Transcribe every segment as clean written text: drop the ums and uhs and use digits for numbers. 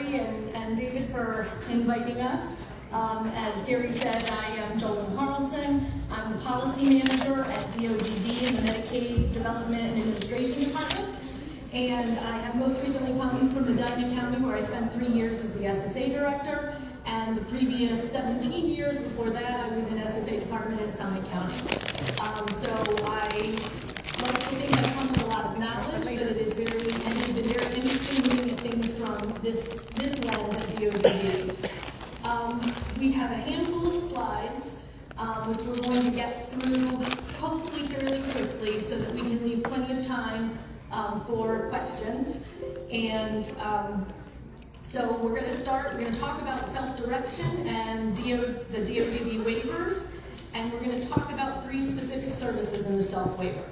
Gary and David for inviting us. As Gary said, I am Jolyn Carlson. I'm the policy manager at DODD in the Medicaid Development and Administration Department. And I have most recently come from Medina County, where I spent 3 years as the SSA director. And the previous 17 years before that, I was in SSA department in Summit County. So I like to think I come with a lot of knowledge, but it is very, and it's been very interesting looking at things from this lens at DODD. We have a handful of slides, which we're going to get through hopefully fairly quickly so that we can leave plenty of time for questions. And so we're going to talk about self-direction and the DODD waivers, and we're going to talk about 3 specific services in the self-waiver.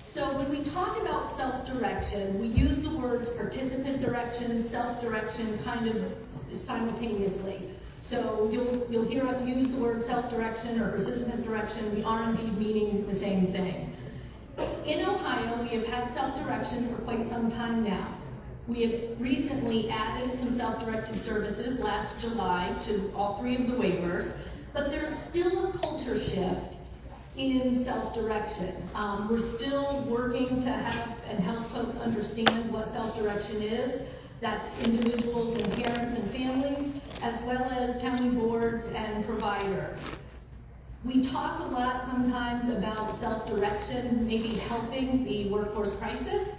So when we talk about self-direction, we use the words participant direction, self-direction kind of simultaneously. So you'll hear us use the word self-direction or participant direction. We are indeed meaning the same thing. In Ohio, we have had self-direction for quite some time now. We have recently added some self-directed services last July to all 3 of the waivers, but there's still a culture shift in self-direction. We're still working to have and help folks understand what self-direction is. That's individuals and parents and families, as well as county boards and providers. We talk a lot sometimes about self-direction, maybe helping the workforce crisis.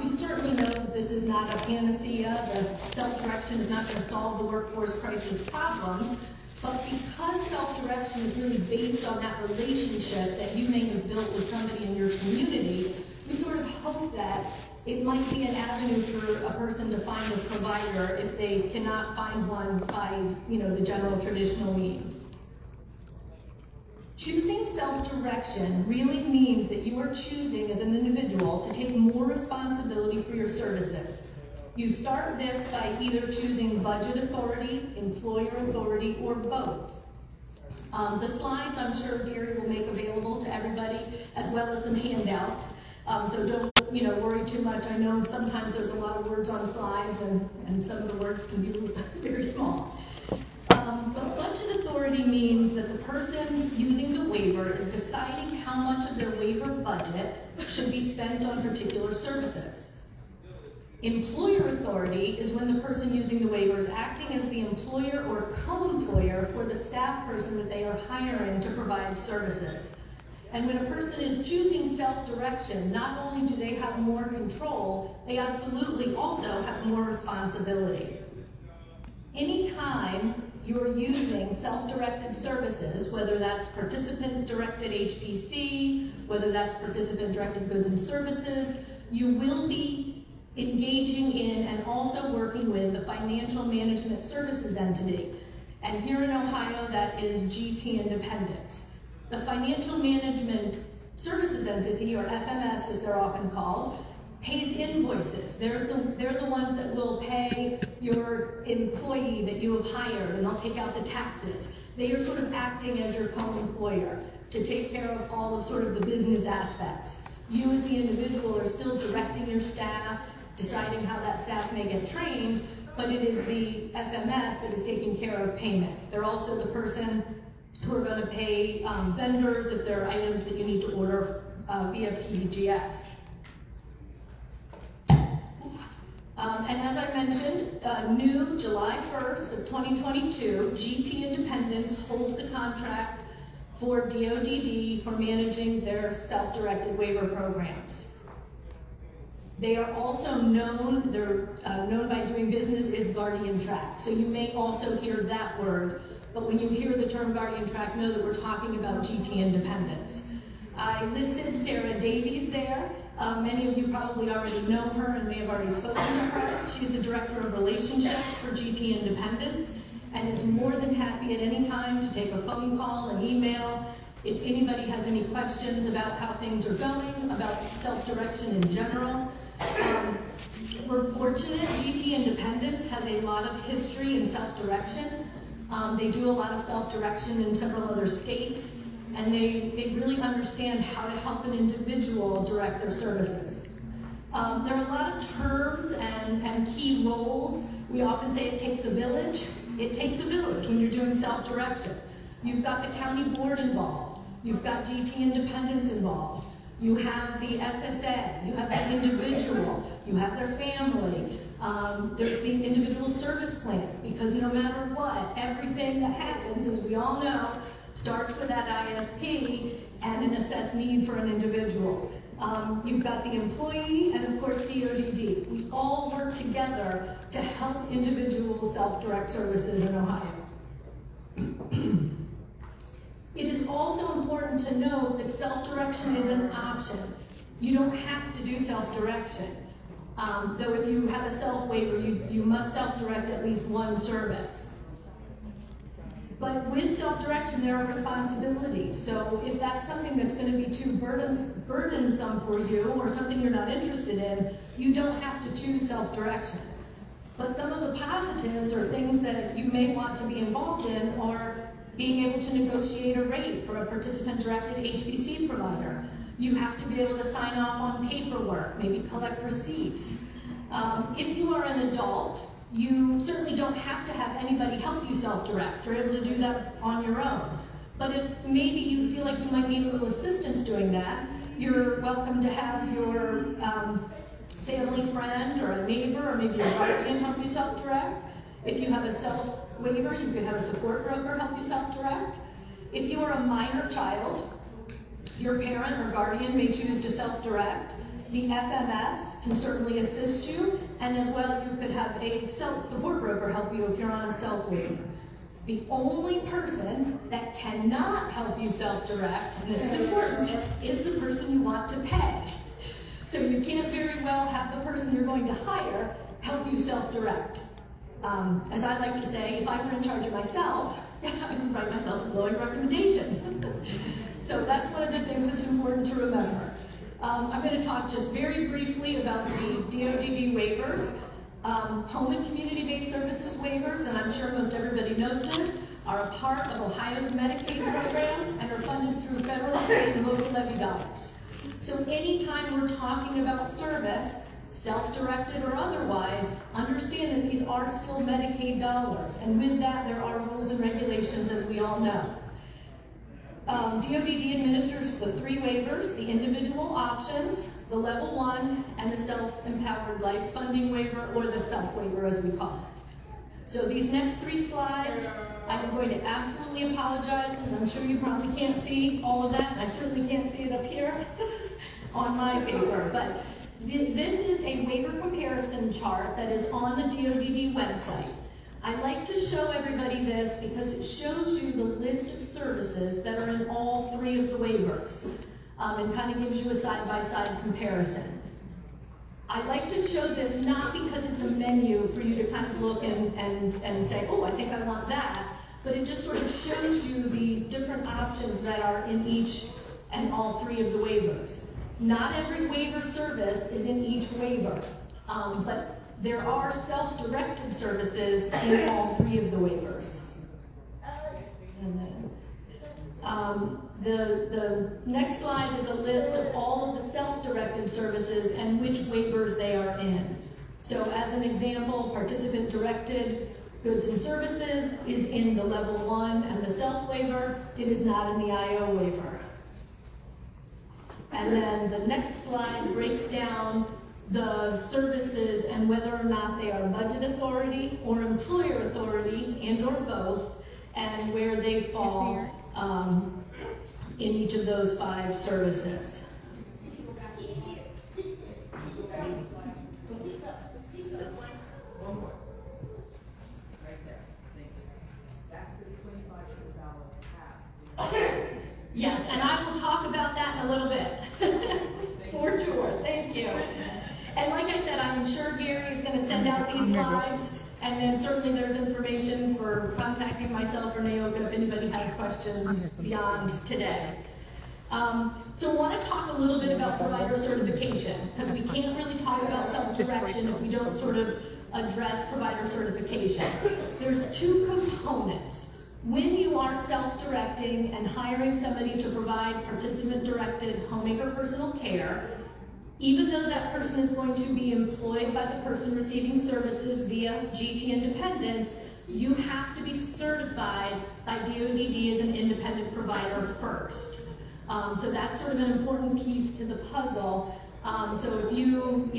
We certainly know that this is not a panacea. The self-direction is not going to solve the workforce crisis problem. But because self-direction is really based on that relationship that you may have built with somebody in your community, we sort of hope that it might be an avenue for a person to find a provider if they cannot find one by, the general traditional means. Choosing self-direction really means that you are choosing as an individual to take more responsibility for your services. You start this by either choosing budget authority, employer authority, or both. The slides I'm sure Gary will make available to everybody, as well as some handouts. So don't worry too much. I know sometimes there's a lot of words on slides, and some of the words can be very small. But budget authority means that the person using the waiver is deciding how much of their waiver budget should be spent on particular services. Employer authority is when the person using the waiver is acting as the employer or co-employer for the staff person that they are hiring to provide services. And when a person is choosing self-direction, not only do they have more control, they absolutely also have more responsibility. Anytime you're using self-directed services, whether that's participant-directed HPC, whether that's participant-directed goods and services, you will be engaging in and also working with the financial management services entity. And here in Ohio, that is GT Independence. The financial management services entity, or FMS as they're often called, pays invoices. They're the ones that will pay your employee that you have hired, and they'll take out the taxes. They are sort of acting as your co-employer to take care of all of sort of the business aspects. You as the individual are still directing your staff, deciding how that staff may get trained, but it is the FMS that is taking care of payment. They're also the person who are going to pay vendors if there are items that you need to order via PDGS. And as I mentioned, new July 1st of 2022, GT Independence holds the contract for DODD for managing their self-directed waiver programs. They are also known, they're known by doing business as Guardian Track. So you may also hear that word, but when you hear the term Guardian Track, know that we're talking about GT Independence. I listed Sarah Davies there. Many of you probably already know her and may have already spoken to her. She's the Director of Relationships for GT Independence and is more than happy at any time to take a phone call, an email. If anybody has any questions about how things are going, about self-direction in general. We're fortunate, GT Independence has a lot of history in self-direction. They do a lot of self-direction in several other states, and they really understand how to help an individual direct their services. There are a lot of terms and key roles We often say it takes a village. It takes a village when you're doing self-direction. You've got the county board involved. You've got GT independents involved. You have the SSA, you have the individual, you have their family. There's the individual service plan, because no matter what, everything that happens, as we all know, starts with that ISP and an assessed need for an individual. You've got the employee and of course DODD. We all work together to help individual self-direct services in Ohio. It is also important to note that self-direction is an option. You don't have to do self-direction. Though if you have a self-waiver, you must self-direct at least one service. But with self-direction, there are responsibilities. So if that's something that's going to be too burdensome for you or something you're not interested in, you don't have to choose self-direction. But some of the positives or things that you may want to be involved in are being able to negotiate a rate for a participant-directed HBC provider. You have to be able to sign off on paperwork, maybe collect receipts. If you are an adult, you certainly don't have to have anybody help you self-direct. You're able to do that on your own. But if maybe you feel like you might need a little assistance doing that, you're welcome to have your family friend or a neighbor or maybe your guardian help you self-direct. If you have a self-waiver, you could have a support broker help you self-direct. If you are a minor child, your parent or guardian may choose to self-direct. The FMS can certainly assist you, and as well you could have a support broker help you if you're on a self-waiver. The only person that cannot help you self-direct, and this is important, is the person you want to pay. So you can't very well have the person you're going to hire help you self-direct. As I like to say, if I were in charge of myself, I would write myself a glowing recommendation. So that's one of the things that's important to remember. I'm going to talk just very briefly about the DODD waivers. Home and community-based services waivers, and I'm sure most everybody knows this, are a part of Ohio's Medicaid program and are funded through federal, state, and local levy dollars. So anytime we're talking about service, self-directed or otherwise, understand that these are still Medicaid dollars, and with that there are rules and regulations, as we all know. DODD administers the three waivers: the individual options, the level 1, and the self-empowered life funding waiver, or the self-waiver as we call it. So these next 3 slides, I'm going to absolutely apologize, because I'm sure you probably can't see all of that, and I certainly can't see it up here on my paper. But this is a waiver comparison chart that is on the DODD website. I like to show everybody this because it shows you the list of services that are in all 3 of the waivers, and kind of gives you a side-by-side comparison. I like to show this not because it's a menu for you to kind of look and say, oh, I think I want that, but it just sort of shows you the different options that are in each and all 3 of the waivers. Not every waiver service is in each waiver, but there are self-directed services in all 3 of the waivers. And then the next slide is a list of all of the self-directed services and which waivers they are in. So as an example, participant-directed goods and services is in the level 1 and the self-waiver. It is not in the IO waiver. And then the next slide breaks down the services and whether or not they are budget authority or employer authority, and or both, and where they fall in each of those 5 services. Yes, and I will talk about that in a little bit. For sure, thank you. And like I said, I'm sure Gary is going to send out these slides, and then certainly there's information for contacting myself or Nyoka if anybody has questions beyond today. So I want to talk a little bit about provider certification, because we can't really talk about self-direction if we don't sort of address provider certification. There's 2 components. When you are self-directing and hiring somebody to provide participant-directed homemaker personal care, Even though that person is going to be employed by the person receiving services via GT Independence, you have to be certified by DODD as an independent provider first. So that's sort of an important piece to the puzzle. So if you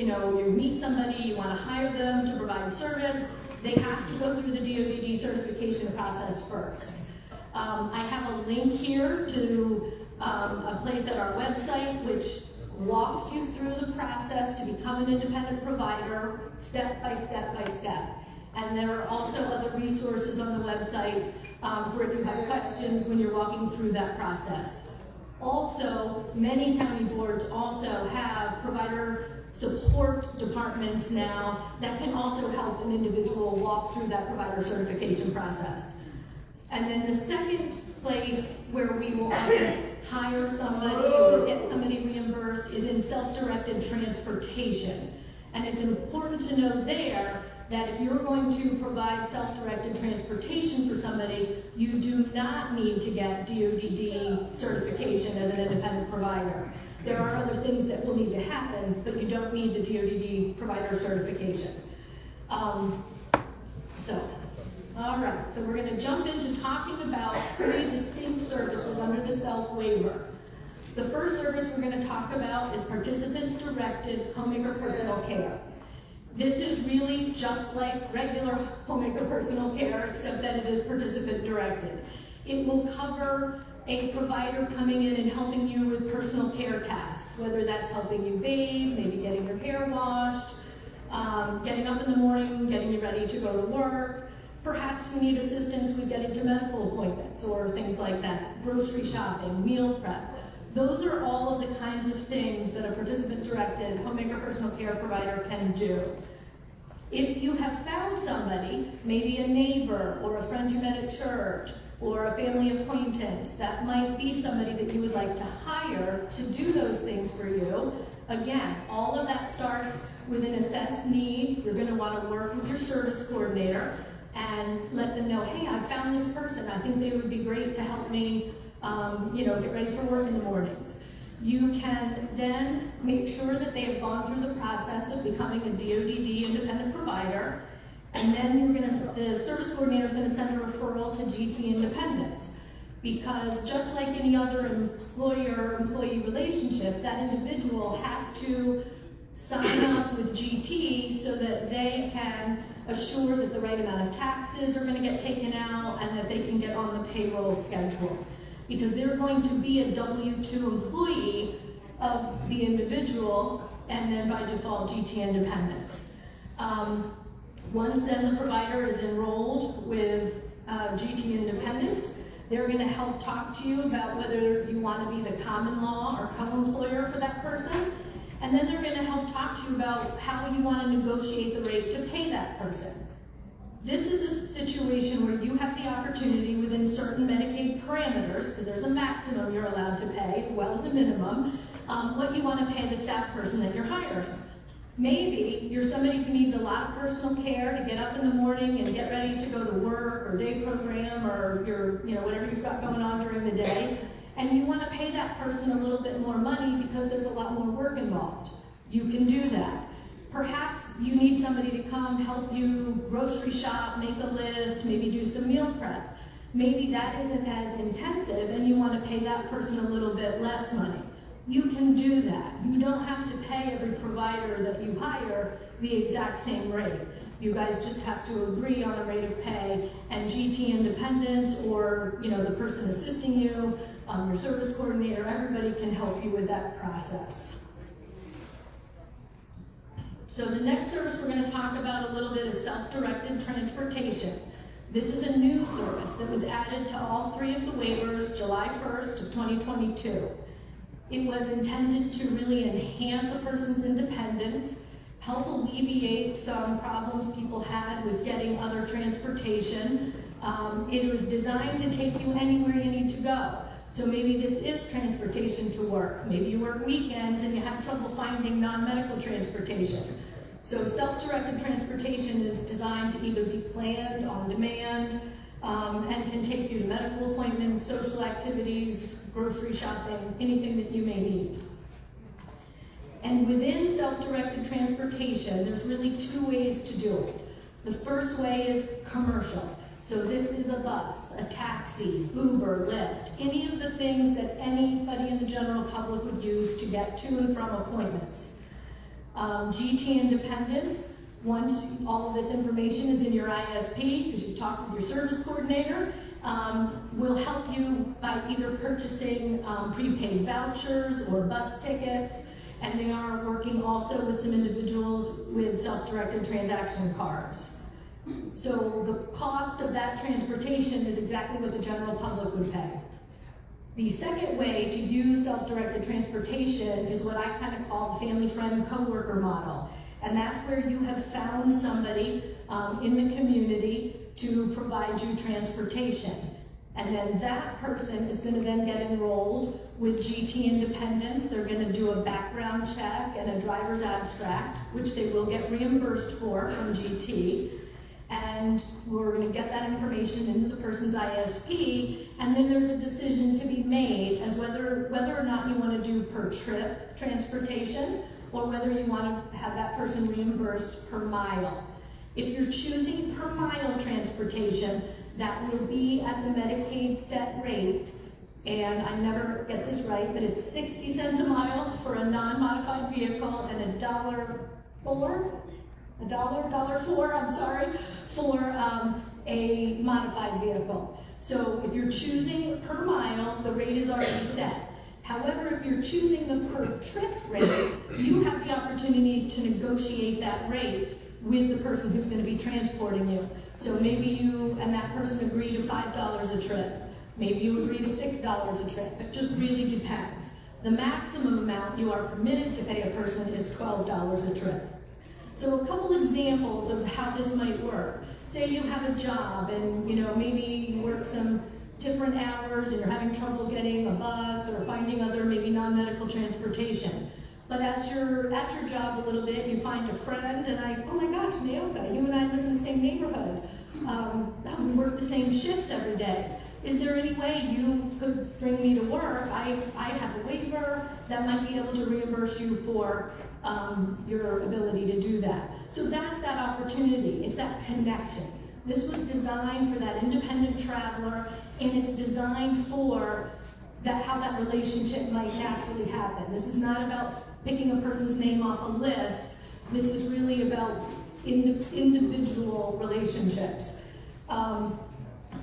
meet somebody, you want to hire them to provide service, they have to go through the DODD certification process first. I have a link here to a place at our website which walks you through the process to become an independent provider, step by step by step. And there are also other resources on the website for if you have questions when you're walking through that process. Also, many county boards also have provider support departments now that can also help an individual walk through that provider certification process. And then the second place where we will either hire somebody or get somebody reimbursed is in self-directed transportation. And it's important to know there that if you're going to provide self-directed transportation for somebody, you do not need to get DODD certification as an independent provider. There are other things that will need to happen, but you don't need the DODD provider certification. All right, so we're going to jump into talking about 3 distinct services under the self-waiver. The first service we're going to talk about is participant-directed homemaker personal care. This is really just like regular homemaker personal care, except that it is participant-directed. It will cover a provider coming in and helping you with personal care tasks, whether that's helping you bathe, maybe getting your hair washed, getting up in the morning, getting you ready to go to work. Perhaps we need assistance with getting to medical appointments or things like that, grocery shopping, meal prep. Those are all of the kinds of things that a participant-directed homemaker personal care provider can do. If you have found somebody, maybe a neighbor or a friend you met at church or a family acquaintance, that might be somebody that you would like to hire to do those things for you. Again, all of that starts with an assessed need. You're going to want to work with your service coordinator and let them know, hey, I found this person. I think they would be great to help me get ready for work in the mornings. You can then make sure that they have gone through the process of becoming a DODD independent provider, and then the service coordinator is going to send a referral to GT Independence. Because just like any other employer-employee relationship, that individual has to sign up with GT so that they can assure that the right amount of taxes are going to get taken out and that they can get on the payroll schedule. Because they're going to be a W-2 employee of the individual and then by default GT Independence. Once then the provider is enrolled with GT Independence, they're going to help talk to you about whether you want to be the common law or co-employer for that person. And then they're going to help talk to you about how you want to negotiate the rate to pay that person. This is a situation where you have the opportunity within certain Medicaid parameters, because there's a maximum you're allowed to pay as well as a minimum, what you want to pay the staff person that you're hiring. Maybe you're somebody who needs a lot of personal care to get up in the morning and get ready to go to work or day program or whatever you've got going on during the day, and you want to pay that person a little bit more money because there's a lot more work involved. You can do that. Perhaps you need somebody to come help you grocery shop, make a list, maybe do some meal prep. Maybe that isn't as intensive and you want to pay that person a little bit less money. You can do that. You don't have to pay every provider that you hire the exact same rate. You guys just have to agree on a rate of pay, and GT Independence or the person assisting you, your service coordinator, everybody can help you with that process. So the next service we're going to talk about a little bit is self-directed transportation. This is a new service that was added to all 3 of the waivers July 1st of 2022. It was intended to really enhance a person's independence, help alleviate some problems people had with getting other transportation. It was designed to take you anywhere you need to go. So maybe this is transportation to work. Maybe you work weekends and you have trouble finding non-medical transportation. So self-directed transportation is designed to either be planned on demand and can take you to medical appointments, social activities, grocery shopping, anything that you may need. And within self-directed transportation, there's really two ways to do it. The first way is commercial. So this is a bus, a taxi, Uber, Lyft, any of the things that anybody in the general public would use to get to and from appointments. GT independence, once all of this information is in your ISP, because you've talked with your service coordinator, will help you by either purchasing prepaid vouchers or bus tickets, and they are working also with some individuals with self-directed transaction cards. So the cost of that transportation is exactly what the general public would pay. The second way to use self-directed transportation is what I kind of call the family friend coworker model. And that's where you have found somebody in the community to provide you transportation. And then that person is going to then get enrolled with GT Independence. They're going to do a background check and a driver's abstract, which they will get reimbursed for from GT. And we're going to get that information into the person's ISP, and then there's a decision to be made as whether or not you want to do per trip transportation, or whether you want to have that person reimbursed per mile. If you're choosing per mile transportation, that will be at the Medicaid set rate, and I never get this right, but it's 60 cents a mile for a non-modified vehicle and $1.04, I'm sorry, for a modified vehicle. So if you're choosing per mile, the rate is already set. However, if you're choosing the per trip rate, you have the opportunity to negotiate that rate with the person who's going to be transporting you. So maybe you and that person agree to $5 a trip. Maybe you agree to $6 a trip. It just really depends. The maximum amount you are permitted to pay a person is $12 a trip. So a couple examples of how this might work. Say you have a job and maybe you work some different hours and you're having trouble getting a bus or finding other maybe non-medical transportation. But as you're at your job a little bit, you find a friend and oh my gosh, Nyoka, you and I live in the same neighborhood. We work the same shifts every day. Is there any way you could bring me to work? I have a waiver that might be able to reimburse you for your ability to do that. So that's that opportunity. It's that connection. This was designed for that independent traveler, and it's designed for how that relationship might naturally happen. This is not about picking a person's name off a list. This is really about individual relationships.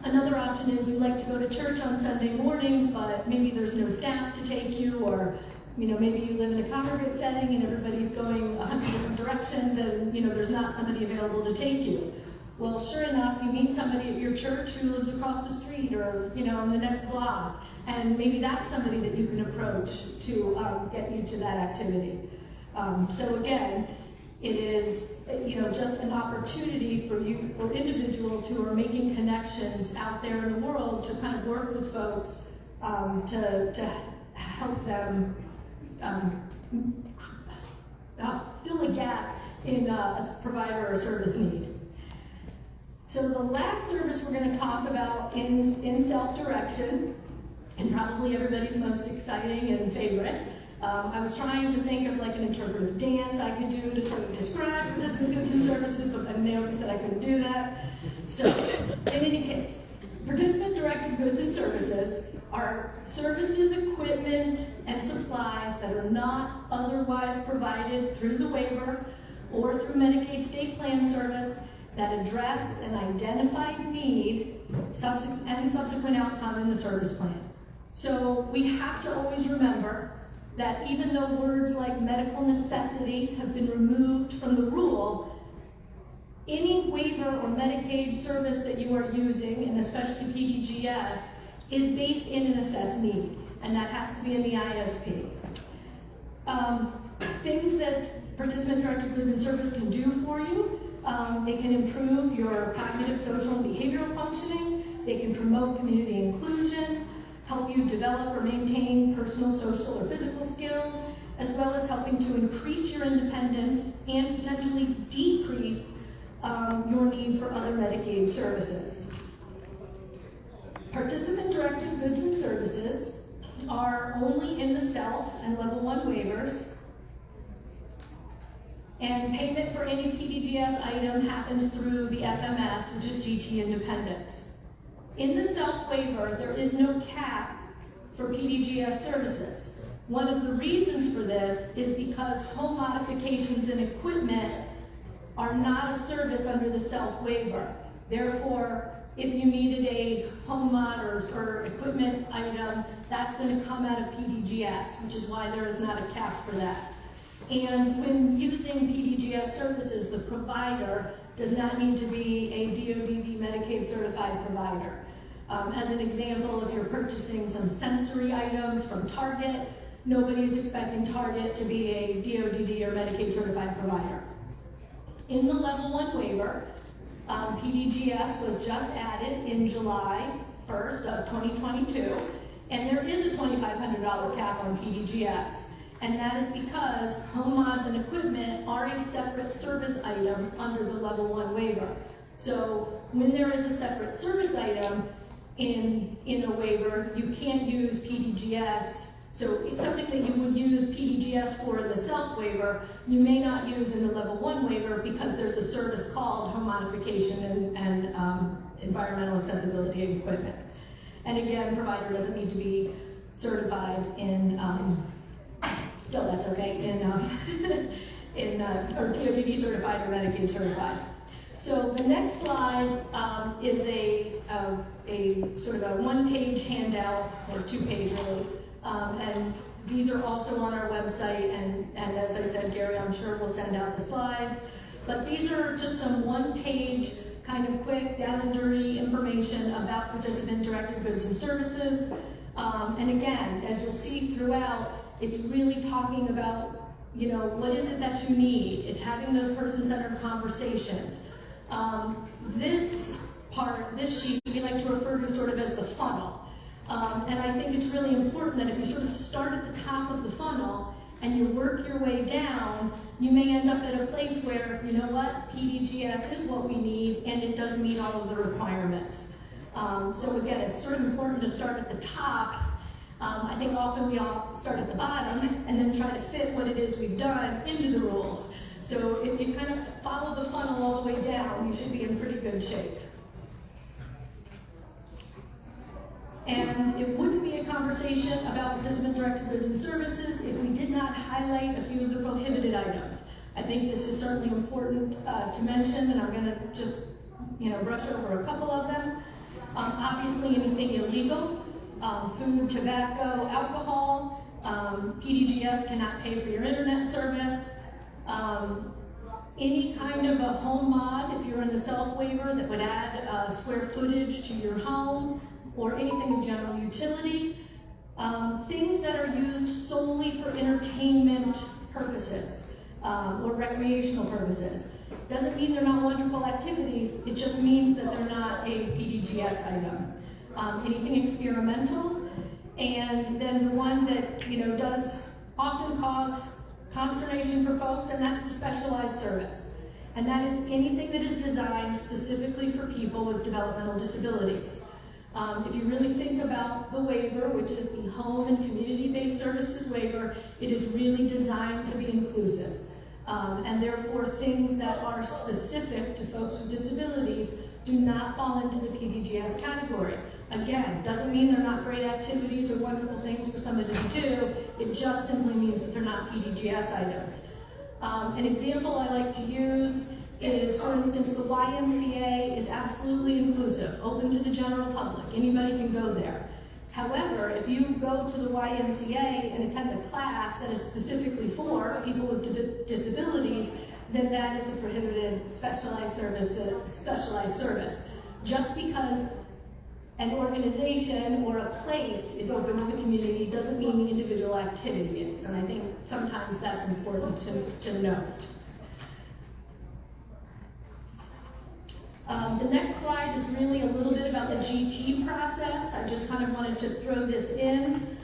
Another option is you like to go to church on Sunday mornings, but maybe there's no staff to take you, or maybe you live in a congregate setting and everybody's going 100 different directions and there's not somebody available to take you. Well, sure enough, you meet somebody at your church who lives across the street or in the next block, and maybe that's somebody that you can approach to get you to that activity. So again, it is just an opportunity for individuals who are making connections out there in the world to kind of work with folks to help them fill a gap in a provider or service need. So the last service we're going to talk about in self-direction, and probably everybody's most exciting and favorite, I was trying to think of like an interpretive dance I could do to sort of describe participant goods and services, but Nyoka said I couldn't do that. So, in any case, participant-directed goods and services are services, equipment, and supplies that are not otherwise provided through the waiver or through Medicaid state plan service that address an identified need and subsequent outcome in the service plan. So we have to always remember that even though words like medical necessity have been removed from the rule, any waiver or Medicaid service that you are using, and especially PDGS, is based in an assessed need, and that has to be in the ISP. Things that participant-directed goods and service can do for you, they can improve your cognitive, social, and behavioral functioning. They can promote community inclusion, help you develop or maintain personal, social, or physical skills, as well as helping to increase your independence and potentially decrease your need for other Medicaid services. Participant-directed goods and services are only in the self and level 1 waivers. And payment for any PDGS item happens through the FMS, which is GT Independence. In the self-waiver, there is no cap for PDGS services. One of the reasons for this is because home modifications and equipment are not a service under the self-waiver. Therefore, if you needed a home mod or equipment item, that's going to come out of PDGS, which is why there is not a cap for that. And when using PDGS services, the provider does not need to be a DoDD Medicaid certified provider. As an example, if you're purchasing some sensory items from Target, nobody's expecting Target to be a DoDD or Medicaid certified provider. In the level 1 waiver, PDGS was just added in July 1st of 2022, and there is a $2,500 cap on PDGS. And that is because home mods and equipment are a separate service item under the level 1 waiver. So when there is a separate service item in a waiver, you can't use PDGS. So it's something that you would use PDGS for in the self-waiver, you may not use in the level 1 waiver because there's a service called home modification and environmental accessibility of equipment. And again, provider doesn't need to be certified in, no, that's okay, or DoDD certified or Medicaid certified. So the next slide is a sort of a one-page handout, or two-page really, and these are also on our website, and as I said, Gary, I'm sure will send out the slides, but these are just some one-page, kind of quick, down and dirty information about participant-directed goods and services. And again, as you'll see throughout, it's really talking about, you know, what is it that you need? It's having those person-centered conversations. This sheet, we like to refer to sort of as the funnel. And I think it's really important that if you sort of start at the top of the funnel and you work your way down, you may end up at a place where, you know what, PDGS is what we need and it does meet all of the requirements. So again, it's sort of important to start at the top. I think often we all start at the bottom and then try to fit what it is we've done into the rule. So if you kind of follow the funnel all the way down, you should be in pretty good shape. And it wouldn't be a conversation about participant-directed goods and services if we did not highlight a few of the prohibited items. I think this is certainly important to mention, and I'm going to just, brush over a couple of them. Obviously, anything illegal, food, tobacco, alcohol. PDGS cannot pay for your internet service. Any kind of a home mod, if you're in the self-waiver, that would add square footage to your home, or anything of general utility. Things that are used solely for entertainment purposes or recreational purposes. Doesn't mean they're not wonderful activities, it just means that they're not a PDGS item. Anything experimental, and then the one that does often cause consternation for folks, and that's the specialized service. And that is anything that is designed specifically for people with developmental disabilities. If you really think about the waiver, which is the home and community-based services waiver, it is really designed to be inclusive. And therefore, things that are specific to folks with disabilities do not fall into the PDGS category. Again, doesn't mean they're not great activities or wonderful things for somebody to do, it just simply means that they're not PDGS items. An example I like to use is, for instance, the YMCA is absolutely inclusive, open to the general public. Anybody can go there. However, if you go to the YMCA and attend a class that is specifically for people with disabilities, then that is a prohibited specialized service. Just because an organization or a place is open to the community doesn't mean the individual activity is, and I think sometimes that's important to note. The next slide is really a little bit about the GT process. I just kind of wanted to throw this in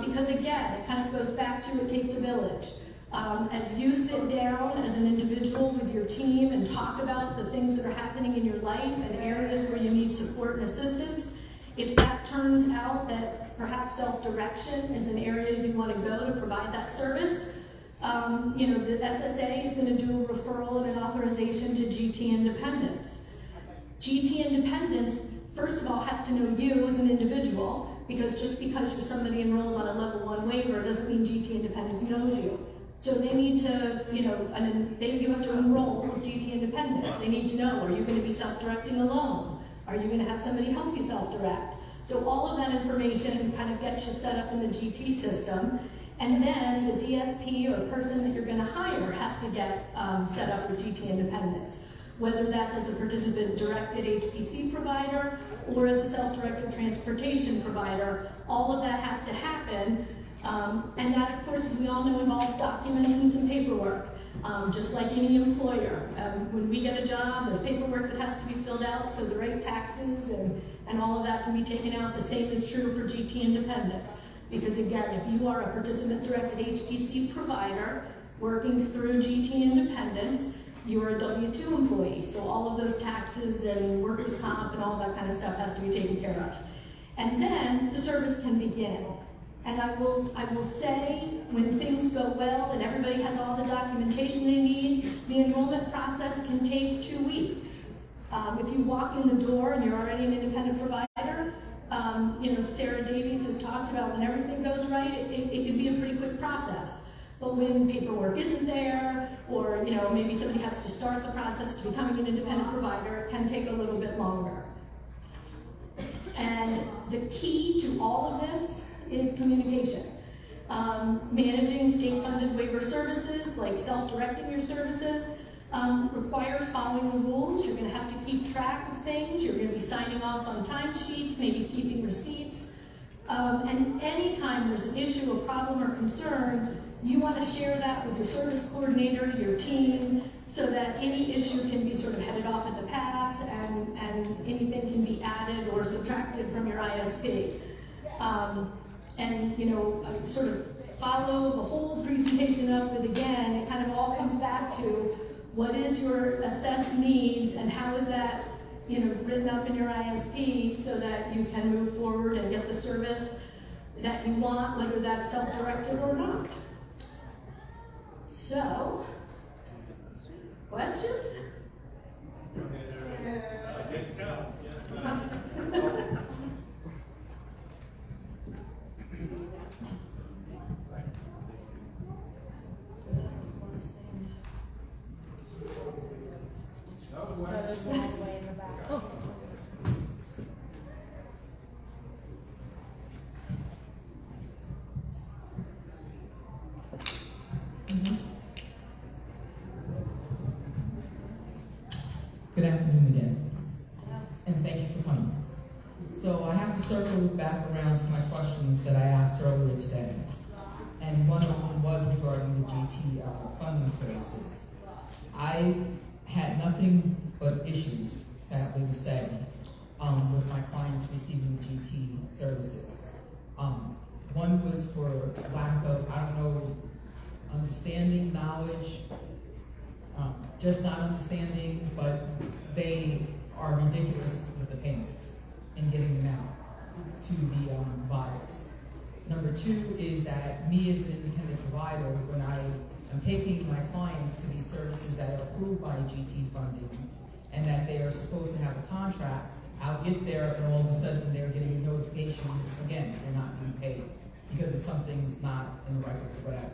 because again, it kind of goes back to it takes a village. As you sit down as an individual with your team and talk about the things that are happening in your life and areas where you need support and assistance, if that turns out that perhaps self-direction is an area you want to go to provide that service, The SSA is going to do a referral and an authorization to GT Independence. GT Independence, first of all, has to know you as an individual, because just because you're somebody enrolled on a level 1 waiver doesn't mean GT Independence knows you. So they need to, you have to enroll with GT Independence. They need to know, are you going to be self-directing alone? Are you going to have somebody help you self-direct? So all of that information kind of gets you set up in the GT system. And then the DSP or person that you're going to hire has to get set up with GT Independence, whether that's as a participant-directed HPC provider or as a self-directed transportation provider. All of that has to happen. And that, of course, as we all know, involves documents and some paperwork, just like any employer. When we get a job, there's paperwork that has to be filled out, so the right taxes and all of that can be taken out. The same is true for GT Independence. Because again, if you are a participant-directed HPC provider working through GT Independence, you're a W-2 employee. So all of those taxes and workers' comp and all that kind of stuff has to be taken care of. And then the service can begin. And I will say, when things go well and everybody has all the documentation they need, the enrollment process can take 2 weeks. If you walk in the door and you're already an independent provider, Sarah Davies has talked about when everything goes right, it can be a pretty quick process. But when paperwork isn't there, or maybe somebody has to start the process to becoming an independent provider, it can take a little bit longer. And the key to all of this is communication. Managing state-funded waiver services, like self-directing your services, requires following the rules. You're going to have to keep track of things. You're going to be signing off on timesheets, maybe keeping receipts. And anytime there's an issue, a problem, or concern, you want to share that with your service coordinator, your team, so that any issue can be sort of headed off at the pass and anything can be added or subtracted from your ISP. I sort of follow the whole presentation up with, again, it kind of all comes back to what is your assessed needs and how is that written up in your ISP so that you can move forward and get the service that you want, whether that's self-directed or not. So, questions? Good afternoon again, and thank you for coming. So I have to circle back around to my questions that I asked earlier today, and one of them was regarding the GT funding services. I had nothing but issues, sadly to say, with my clients receiving the GT services. One was for lack of, understanding, knowledge, just not understanding, but they are ridiculous with the payments and getting them out to the providers. Number two is that me as an independent provider, when I am taking my clients to these services that are approved by GT funding and that they are supposed to have a contract, I'll get there and all of a sudden they're getting notifications, again, they're not being paid because something's not in the records or whatever.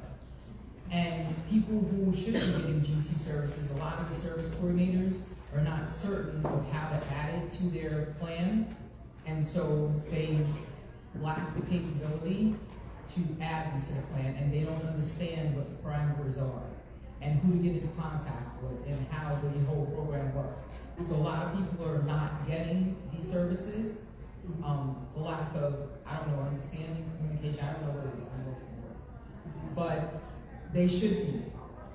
And people who should be getting GT services, a lot of the service coordinators are not certain of how to add it to their plan, and so they lack the capability to add them to the plan, and they don't understand what the parameters are, and who to get into contact with, and how the whole program works. So a lot of people are not getting these services for lack of, understanding, communication, I don't know what it is, I'm looking for it. But they should be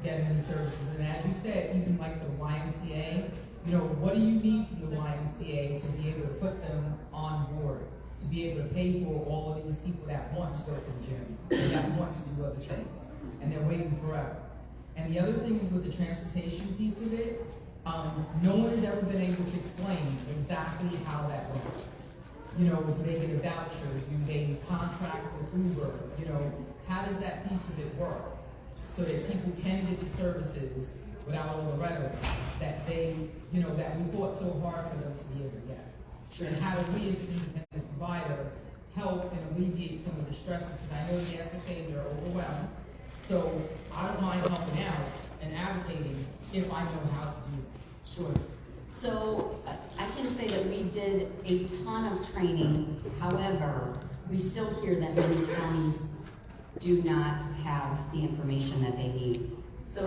getting the services. And as you said, even like for the YMCA, what do you need from the YMCA to be able to put them on board, to be able to pay for all of these people that want to go to the gym, and that want to do other things, and they're waiting forever. And the other thing is with the transportation piece of it, no one has ever been able to explain exactly how that works. Do they get a voucher? Do they contract with Uber? How does that piece of it work? so that people can get the services without all the rhetoric that they, that we fought so hard for them to be able to get. Sure. And how do we as an independent provider help and alleviate some of the stresses, because I know the SSAs are overwhelmed. So I don't mind helping out and advocating if I know how to do it. Sure. So I can say that we did a ton of training. However, we still hear that many counties do not have the information that they need. So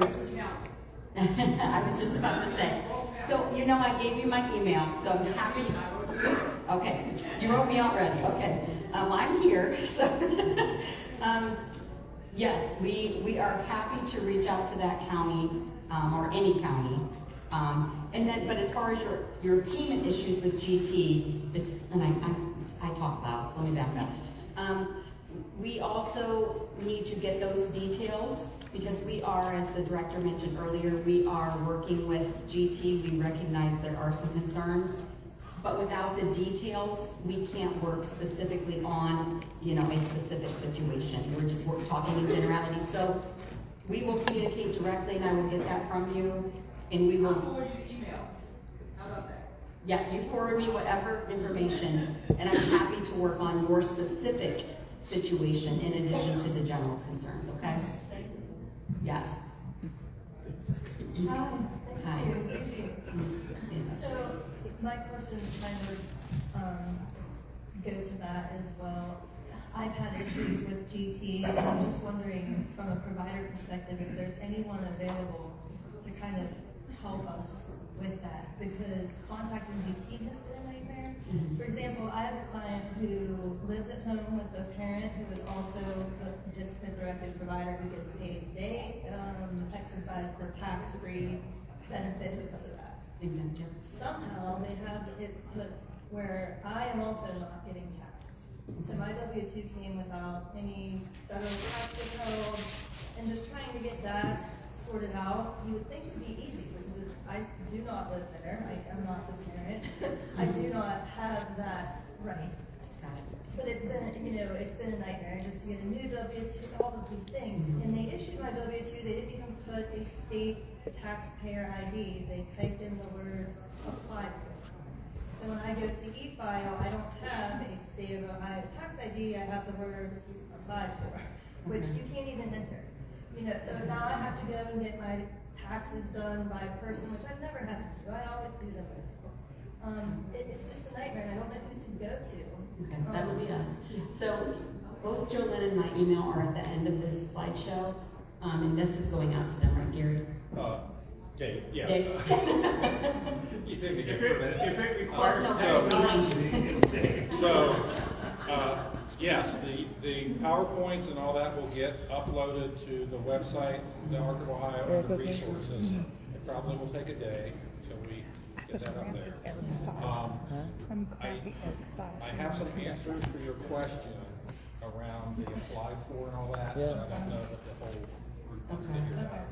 I was just about to say. So I gave you my email, so I'm happy. Okay, you wrote me already. Okay, I'm here. So yes, we are happy to reach out to that county or any county. But as far as your payment issues with GT, I talk loud, so let me back up. We also need to get those details because we are, as the director mentioned earlier, we are working with GT. We recognize there are some concerns, but without the details, we can't work specifically on, a specific situation. We're just talking in generality. So we will communicate directly, and I will get that from you, and we will. I'll forward you the email. How about that? Yeah, you forward me whatever information, and I'm happy to work on your specific situation in addition to the general concerns, okay? Yes. Hi. Hi. Thank you. Appreciate it. So my questions kind of go to that as well. I've had issues with GT, and I'm just wondering from a provider perspective if there's anyone available to kind of help us with that, because contacting GT has been a nightmare. For example, I have a client who lives at home with a parent who is also a discipline-directed provider who gets paid. They exercise the tax-free benefit because of that. Exactly. Somehow they have it put where I am also not getting taxed. So my W-2 came without any federal tax withheld, and just trying to get that sorted out, you would think it would be easy because I do not live there. I am not the parent. I do not have that right. Got it. But it's been, it's been a nightmare just to get a new W-2, all of these things. And they issued my W-2, they didn't even put a state taxpayer ID. They typed in the words applied for. So when I go to e-file, I don't have a state of Ohio tax ID, I have the words applied for, which you can't even enter. So now I have to go and get my taxes done by a person, which I've never had to do. I always do them myself. It's just a nightmare, and I don't know who to go to. Okay, that would be us. So both Jolene and my email are at the end of this slideshow, and this is going out to them, right, Gary? Dave, yeah. Dave? You think If it requires No, that was behind you. So, yes, the PowerPoints and all that will get uploaded to the website, the Arc of Ohio, under resources. It probably will take a day until we get that up there. I have some answers for your question around the apply for and all that, but I don't know that the whole group wants to hear that.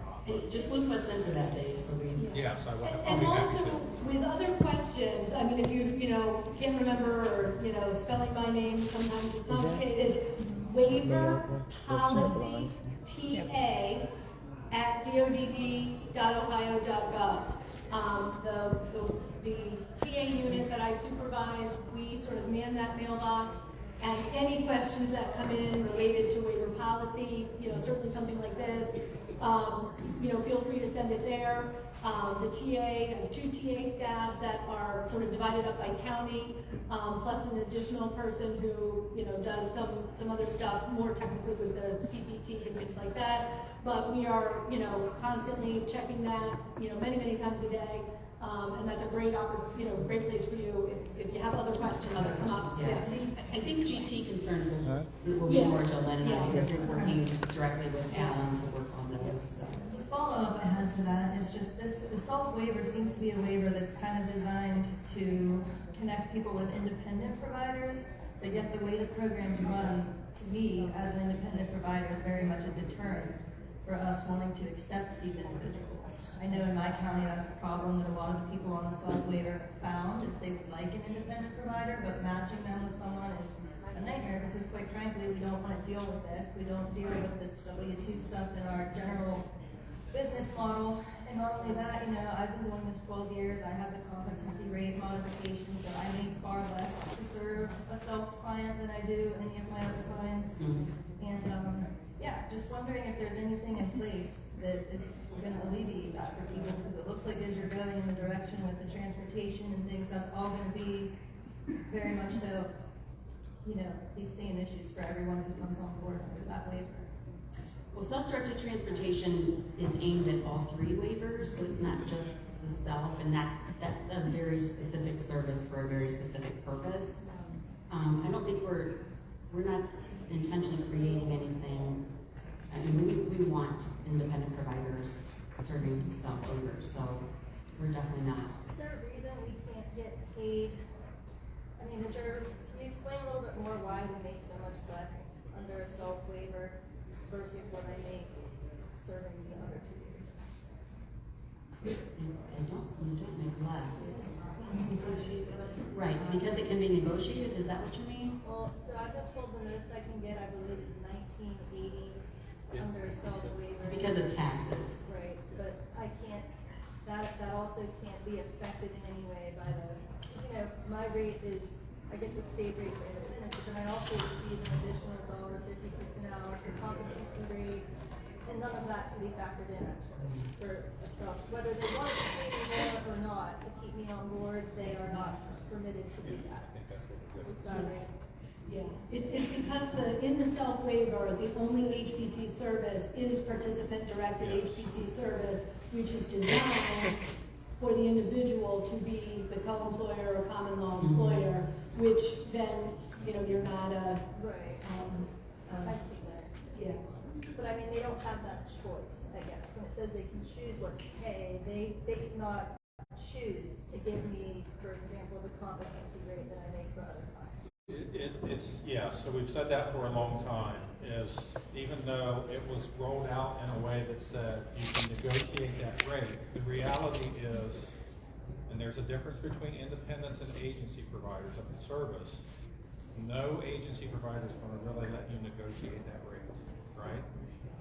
Just loop us into that, Dave, so we. Yes, I will. I'll And be happy also, to. with other questions, I mean, if you can't remember, or, spelling my name sometimes is complicated, is waiver policy TA@dodd.ohio.gov. The TA unit that I supervise, we sort of man that mailbox, and any questions that come in related to waiver policy, certainly something like this, feel free to send it there. The TA, I have 2 TA staff that are sort of divided up by county, plus an additional person who, does some other stuff more technically with the CPT and things like that. But we are, constantly checking that, many, many times a day. And that's a great great place for you if you have other questions. that come up. Yeah. I think GT concerns will be more Jolene and I, because we're working directly with Alan to work on those. The follow-up I had to that is just the self-waiver seems to be a waiver that's kind of designed to connect people with independent providers, but yet the way the programs run, to me, as an independent provider, is very much a deterrent for us wanting to accept these individuals. I know in my county that's a problem that a lot of the people on the self-waiver have found, is they would like an independent provider, but matching them with someone is a nightmare because quite frankly, we don't want to deal with this. We don't deal with this W-2 stuff in our general business model. And not only that, I've been doing this 12 years. I have the competency rate modifications, and I make far less to serve a self-client than I do any of my other clients. And yeah, just wondering if there's anything in place that is going to alleviate that for people, because it looks like as you're going in the direction with the transportation and things, that's all going to be very much so, these same issues for everyone who comes on board under that waiver. Well, self-directed transportation is aimed at all three waivers, so it's not just the self, and that's a very specific service for a very specific purpose. I don't think we're not intentionally creating anything. I mean, we want independent providers serving self-waivers, so we're definitely not. Is there a reason we can't get paid? I mean, can you explain a little bit more why we make so much less under a self-waiver versus what I make serving the other two waivers? They don't make less. Right, because it can be negotiated, is that what you mean? Well, so I've been told the most I can get, I believe, is $19.80 under a self-waiver. Because of taxes. Right, but I can't, that also can't be affected in any way by my rate is, I get the state rate for independence, but then I also receive an additional $1.56 an hour for competency rate, and none of that can be factored in actually for a self. Whether they want to pay me more or not to keep me on board, they are not permitted to do that. Is that right? Yeah, it's because in the self waiver, the only HPC service is participant-directed HPC service, which is designed for the individual to be the co-employer or common law employer, which then, you're not a... Right. I see that. Yeah. But I mean, they don't have that choice, I guess. When it says they can choose what to pay, they cannot choose to give me, for example, the competency rate that I make for other clients. So we've said that for a long time, is even though it was rolled out in a way that said you can negotiate that rate, the reality is, and there's a difference between independents and agency providers of the service, no agency provider is going to really let you negotiate that rate, right?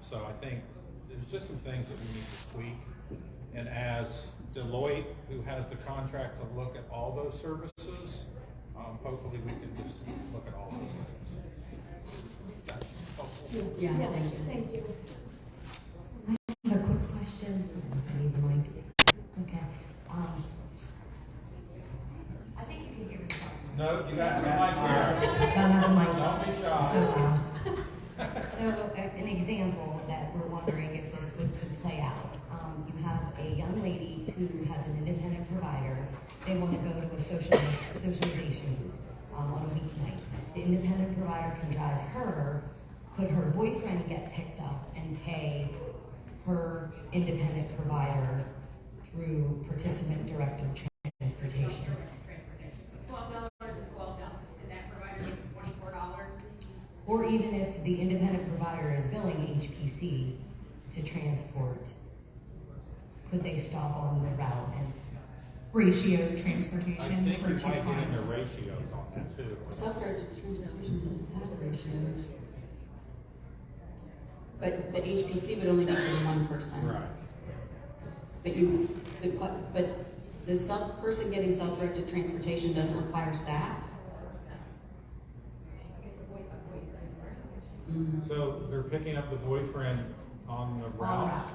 So I think there's just some things that we need to tweak, and as Deloitte, who has the contract to look at all those services, hopefully we can just look at all those things. That's helpful. Yeah, Thank you. I have a quick question. I need the mic. Okay. I think you can hear me. No, you got the mic there. Gotta have a mic. Don't be shy. So an example that we're wondering if this could play out. You have a young lady who has an independent provider. They want to go to a socialization group on a weeknight. The independent provider can drive her. Could her boyfriend get picked up and pay her independent provider through participant-directed transportation? $12 and $12, and that provider gets $24. Or even if the independent provider is billing HPC to transport, could they stop on the route and ratio I transportation think for you two might get into clients? ratios on that too. Self-directed transportation doesn't have ratios. But the HPC would only be for one person. Right. But the person getting self-directed transportation doesn't require staff. So they're picking up the boyfriend on the route,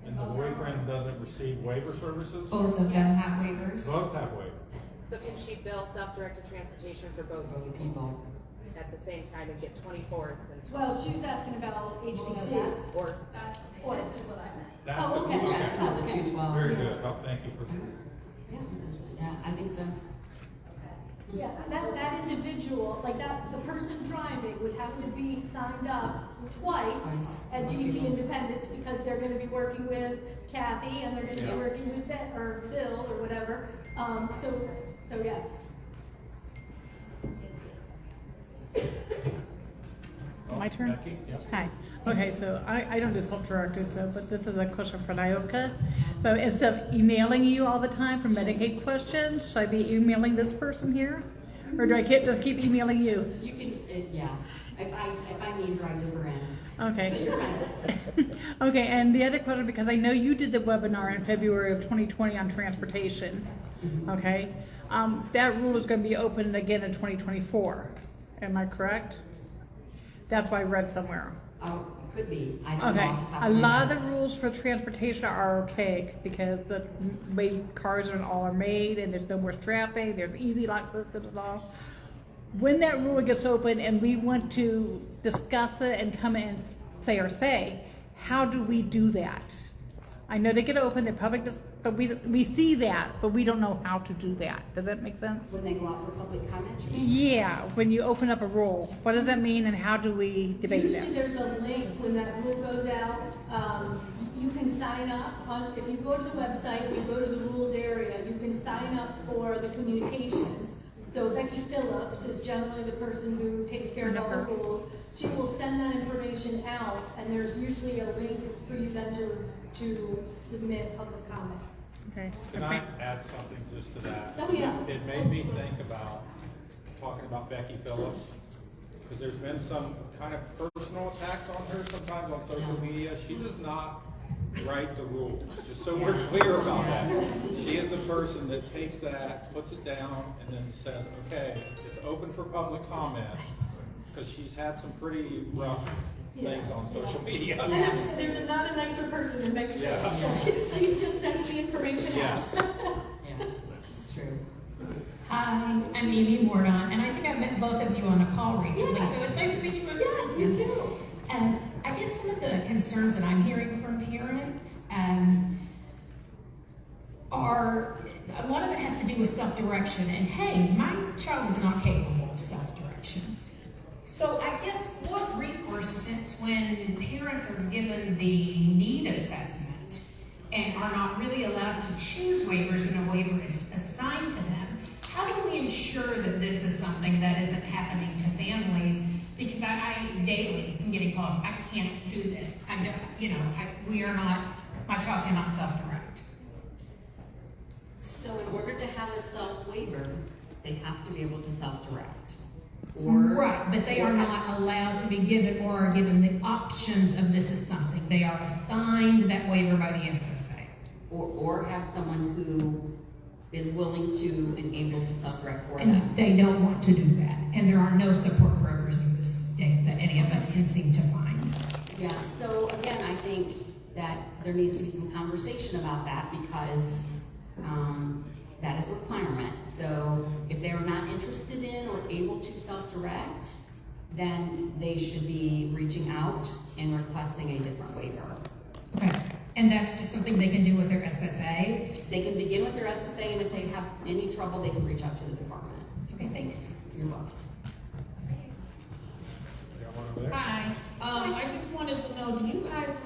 and the boyfriend doesn't receive waiver services? Both of them have waivers. Both have waivers. So can she bill self-directed transportation for both People. at the same time and get 24th and Well, she was asking about HBCs. or Or, This is what I meant. That's Oh, the- okay. That's not the Very 212s. good. Oh, thank you for. Yeah, I think so. yeah, that individual, like the person driving would have to be signed up twice at GT Independence because they're gonna be working with Kathy and they're gonna be Yeah. working with Bill or whatever. So yes. My turn? Becky? Yeah. Hi. Okay, so I don't do self-directed stuff, but this is a question for Nyoka. So instead of emailing you all the time for Medicaid questions, should I be emailing this person here? Or do I just keep emailing you? You can, yeah, if I need her, I loop her in. So Okay. you're fine. Okay, and the other question, because I know you did the webinar in February of 2020 on transportation, okay? That rule is going to be open again in 2024. Am I correct? That's what I read somewhere. Oh, it could be. I don't know Okay, off the top a of my lot of head. the rules for transportation are archaic because the way cars and all are made, and there's no more strapping, there's easy lock systems and all. When that rule gets open and we want to discuss it and come in and say our say, how do we do that? I know they get open, they're public, but we see that, but we don't know how to do that. Does that make sense? When they go out for public comment, you mean? Yeah, when you open up a rule, what does that mean and how do we debate Usually that? there's a link when that rule goes out. You can sign up if you go to the website, you go to the rules area, you can sign up for the communications. So Becky Phillips is generally the person who takes care of all the rules. She will send that information out, and there's usually a link for you then to submit public comment. Okay. Can I add something just to that? Oh, yeah. It made me think about talking about Becky Phillips, because there's been some kind of personal attacks on her sometimes on social media. She does not write the rules, just so we're clear about that. She is the person that takes that, puts it down, and then says, okay, it's open for public comment, because she's had some pretty rough things on social media. And there's not a nicer person than Becky Phillips. Yeah. So she's just sending the information out. Yes. Yeah, it's true. Hi, I'm Amy Mordon, and I think I met both of you on a call recently, Yes. so it's nice to meet you in Yes, person. you do. And I guess some of the concerns that I'm hearing from parents are, a lot of it has to do with self-direction, and hey, my child is not capable of self-direction. So I guess what recourse, when parents are given the need assessment and are not really allowed to choose waivers and a waiver is assigned to them, how do we ensure that this is something that isn't happening to families? Because I daily am getting calls, I can't do this. I don't, my child cannot self-direct. So in order to have a self-waiver, they have to be able to self-direct. Or Right, but they are not allowed to be given or are given the options of this is something. They are assigned that waiver by the SSA. or have someone who is willing to and able to self-direct for them. And they don't want to do that. And there are no support programs in this state that any of us can seem to find. Yeah, so again, I think that there needs to be some conversation about that because that is a requirement. So if they are not interested in or able to self-direct, then they should be reaching out and requesting a different waiver. Okay. And that's just something they can do with their SSA? They can begin with their SSA, and if they have any trouble, they can reach out to the department. Okay, thanks. You're welcome. Got one over there? Hi, I just wanted to know, do you guys have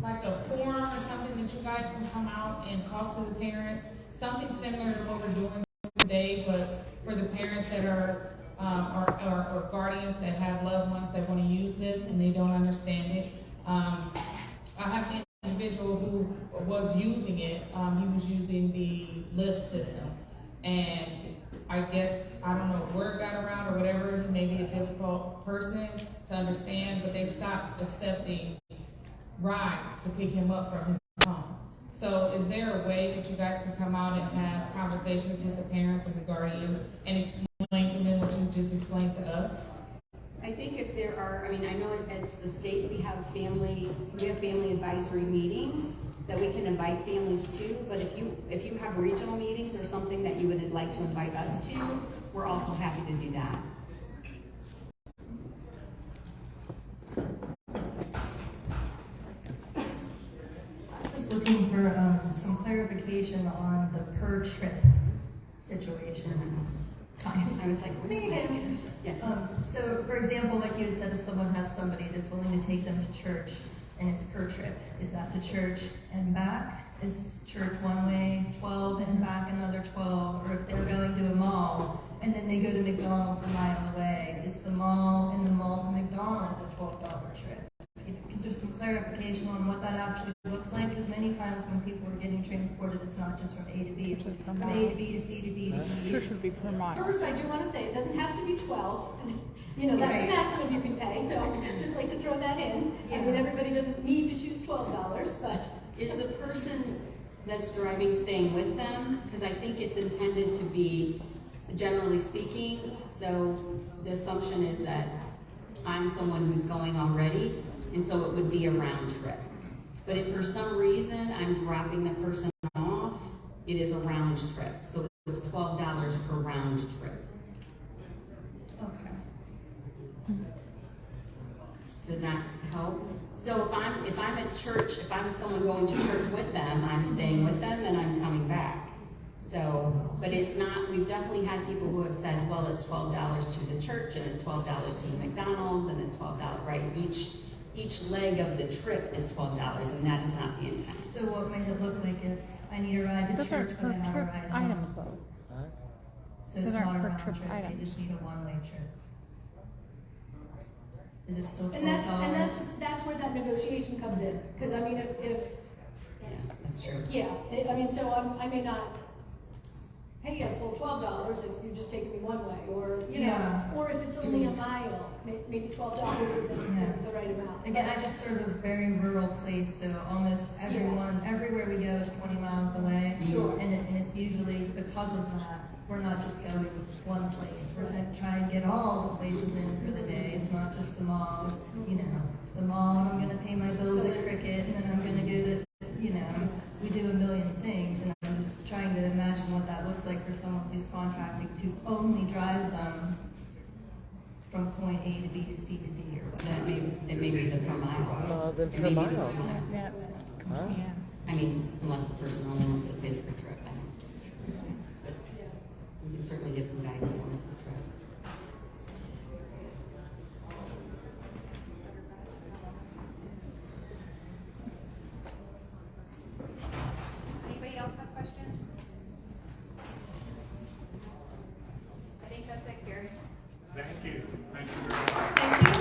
like a forum or something that you guys can come out and talk to the parents? Something similar to what we're doing today, but for the parents that are or guardians that have loved ones that want to use this and they don't understand it. I have an individual who was using it. He was using the lift system, and I guess, I don't know, word got around or whatever, he may be a difficult person to understand, but they stopped accepting rides to pick him up from his home. So is there a way that you guys can come out and have conversations with the parents and the guardians and explain to them what you just explained to us? I think if there are, I know as the state, we have family advisory meetings that we can invite families to, but if you have regional meetings or something that you would like to invite us to, we're also happy to do that. I'm just looking for some clarification on the per trip situation. I was like, wait a minute. Yes. So, for example, like you had said, if someone has somebody that's willing to take them to church and it's per trip, is that to church and back? Is church one way, 12, and back another 12? Or if they're going to a mall and then they go to McDonald's a mile away, is the mall and the mall to McDonald's a $12 trip? Just some clarification on what that actually looks like, because many times when people are getting transported, it's not just from A to B, it's Per from A mile. to B to C to D to E. This should be per mile. First, I do want to say, it doesn't have to be 12. You know, that's the Right. maximum you can pay, so I'd just like to throw that in. I mean, Yeah. everybody doesn't need to choose $12, but Is the person that's driving staying with them? Because I think it's intended to be, generally speaking, so the assumption is that I'm someone who's going already, and so it would be a round trip. But if for some reason I'm dropping the person off, it is a round trip. So it's $12 per round trip. Okay. Does that help? So if I'm at church, if I'm someone going to church with them, I'm staying with them and I'm coming back. So, but it's not, we've definitely had people who have said, well, it's $12 to the church and it's $12 to the McDonald's and it's $12, right? Each leg of the trip is $12 and that is not the intent. So what might it look like if I need a ride to Those church, aren't but I per have a trip ride home? items though. So it's Those not aren't a per round trip trip, they items. just need a one-way trip. Is it still and that's $12? that's where that negotiation comes in. Because I mean, if Yeah, that's true. yeah, I mean, so I may not pay you a full $12 if you're just taking me one way, or you Yeah. know, or if it's only a mile, maybe $12 isn't the right amount. Again, I just serve a very rural place, so almost everyone, everywhere we go is 20 miles away. Sure. And it's usually because of that, we're not just going one place. We're gonna try and get all the places in for the day. It's not just the mall, it's, you know, the mall, and I'm gonna pay my bills at Cricket, and then I'm gonna go to, you know, we do a million things, and I'm just trying to imagine what that looks like for someone who's contracting to only drive them from point A to B to C to D or whatever. It may be the per mile. Then It per may be the mile. Yeah, Huh? yeah. I mean, unless the person only wants to bid per trip. I don't. But we can certainly give some guidance on it per trip. Anybody else have questions? I think that's it, Gary. Thank you. Thank you very much. Thank you.